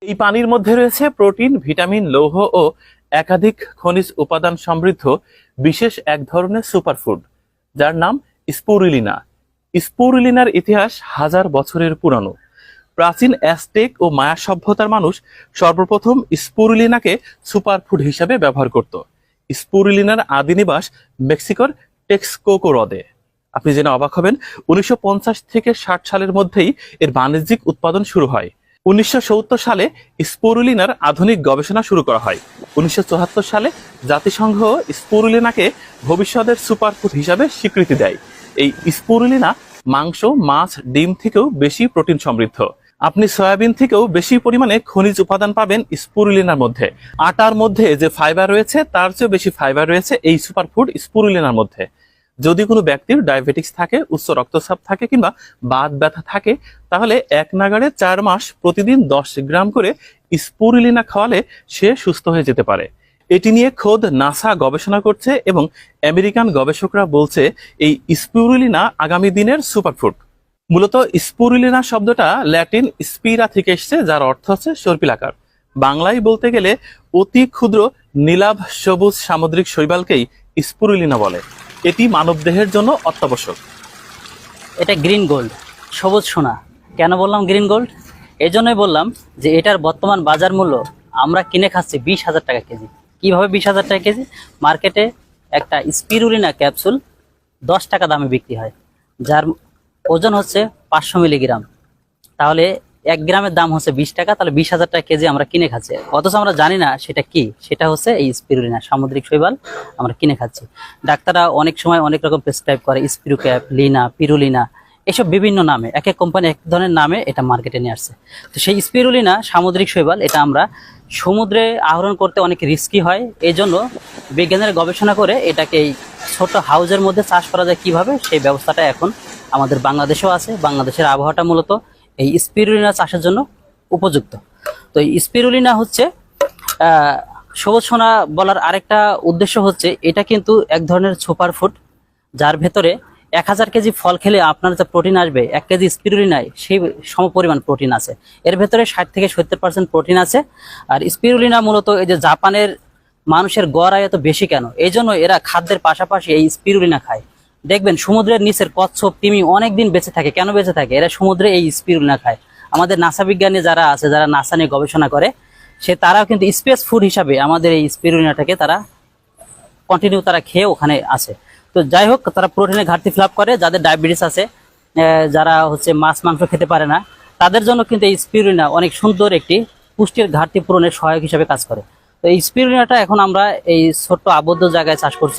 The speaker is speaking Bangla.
এই পানির মধ্যে রয়েছে প্রোটিন, ভিটামিন, লৌহ ও একাধিক খনিজ উপাদান সমৃদ্ধ বিশেষ এক ধরনের সুপারফুড, যার নাম স্পুরুলিনা। স্পুরুলিনার ইতিহাস হাজার বছরের পুরানো। প্রাচীন অ্যাজটেক ও মায়া সভ্যতার মানুষ সর্বপ্রথম স্পুরুলিনাকে সুপারফুড হিসাবে ব্যবহার করত। স্পুরুলিনার আদি নিবাস মেক্সিকোর টেক্সকোকো হ্রদে। আপনি জেনে অবাক হবেন, 1950 থেকে 60 সালের মধ্যেই এর বাণিজ্যিক উৎপাদন শুরু হয়। 1970 সালে স্পুরুলিনার আধুনিক গবেষণা শুরু করা হয়। 1974 সালে জাতিসংঘ স্পুরুলিনাকে ভবিষ্যতের সুপারফুড হিসাবে স্বীকৃতি দেয়। এই স্পুরুলিনা মাংস, মাছ, ডিম থেকেও বেশি প্রোটিন সমৃদ্ধ। আপনি সয়াবিন থেকেও বেশি পরিমাণে খনিজ উপাদান পাবেন স্পুরুলিনার মধ্যে। আটার মধ্যে যে ফাইবার রয়েছে তার চেয়েও বেশি ফাইবার রয়েছে এই সুপারফুড স্পুরুলিনার মধ্যে। যদি কোনো ব্যক্তির ডায়াবেটিক্স থাকে, উচ্চ রক্তচাপ থাকে কিংবা বাত ব্যথা থাকে, তাহলে এক নাগাড়ে 4 মাস প্রতিদিন 10 গ্রাম করে স্পুরুলিনা খাওয়ালে সে সুস্থ হয়ে যেতে পারে। এটি নিয়ে খোদ নাসা গবেষণা করছে এবং আমেরিকান গবেষকরা বলছে এই স্পুরুলিনা আগামী দিনের সুপারফুড। মূলত স্পুরুলিনা শব্দটা ল্যাটিন স্পিরা থেকে এসেছে, যার অর্থ হচ্ছে সর্পিলাকার। বাংলায় বলতে গেলে অতি ক্ষুদ্র নীলাভ সবুজ সামুদ্রিক শৈবালকেই স্পুরুলিনা বলে। এটি মানবদেহের জন্য অত্যাবশ্যক। এটা গ্রিন গোল্ড, সবুজ সোনা। কেন বললাম গ্রিন গোল্ড? এই জন্যই বললাম যে এটার বর্তমান বাজার মূল্য আমরা কিনে খাচ্ছি 20,000 টাকা কেজি। কিভাবে 20,000 টাকা কেজি? মার্কেটে একটা স্পিরুলিনা ক্যাপসুল 10 টাকা দামে বিক্রি হয়, যার ওজন হচ্ছে 500 মিলিগ্রাম। তাহলে 1 গ্রামের দাম হচ্ছে 20 টাকা, তাহলে 20,000 টাকা কেজি আমরা কিনে খাচ্ছি। অথচ আমরা জানি না সেটা কি। সেটা হচ্ছে এই স্পিরুলিনা সামুদ্রিক শৈবাল, আমরা কিনে খাচ্ছি। ডাক্তাররা অনেক সময় অনেক রকম প্রেসক্রাইব করে, স্পিরুক্যাপ, লিনা, পিরুলিনা, এসব বিভিন্ন নামে, এক এক কোম্পানি এক ধরনের নামে এটা মার্কেটে নিয়ে আসছে। তো সেই স্পিরুলিনা সামুদ্রিক শৈবাল, এটা আমরা সমুদ্রে আহরণ করতে অনেক রিস্কি হয়। এই জন্য বিজ্ঞানীরা গবেষণা করে এটাকে এই ছোট হাউজের মধ্যে চাষ করা যায় কিভাবে, সেই ব্যবস্থাটা এখন আমাদের বাংলাদেশেও আছে। বাংলাদেশের আবহাওয়াটা মূলত এই স্পিরুলিনা চাষের জন্য উপযুক্ত। তো এই স্পিরুলিনা হচ্ছে সবুজ সোনা বলার আরেকটা উদ্দেশ্য হচ্ছে এটা কিন্তু এক ধরনের সুপারফুড, যার ভেতরে 1000 কেজি ফল খেলে আপনার যে প্রোটিন আসবে, 1 কেজি স্পিরুলিনায় সেই সমপরিমাণ প্রোটিন আছে। এর ভেতরে 60 থেকে 70% প্রোটিন আছে। আর স্পিরুলিনা মূলত এই যে জাপানের মানুষের গড় আয় এত বেশি কেন? এই জন্য এরা খাদ্যের পাশাপাশি এই স্পিরুলিনা খায়। দেখবেন সমুদ্রের নিচের কচ্ছপ, তিমি অনেকদিন বেঁচে থাকে। কেন বেঁচে থাকে? এরা সমুদ্রে এই স্পিরুলিনা খায়। আমাদের নাসা বিজ্ঞানী যারা আছে, যারা নাসা নিয়ে গবেষণা করে, তারাও কিন্তু স্পেস ফুড হিসাবে আমাদের এই স্পিরুলিনাটাকে তারা কন্টিনিউ তারা খেয়ে ওখানে আছে। তো যাই হোক, তারা প্রোটিনের ঘাটতি ফিল আপ করে। যাদের ডায়াবেটিস আছে, যারা হচ্ছে মাছ মাংস খেতে পারে না, তাদের জন্য কিন্তু এই স্পিরুলিনা অনেক সুন্দর একটি পুষ্টির ঘাটতি পূরণের সহায়ক হিসাবে কাজ করে। তো এই স্পিরুলিনাটা এখন আমরা এই ছোট্ট আবদ্ধ জায়গায় চাষ করছি।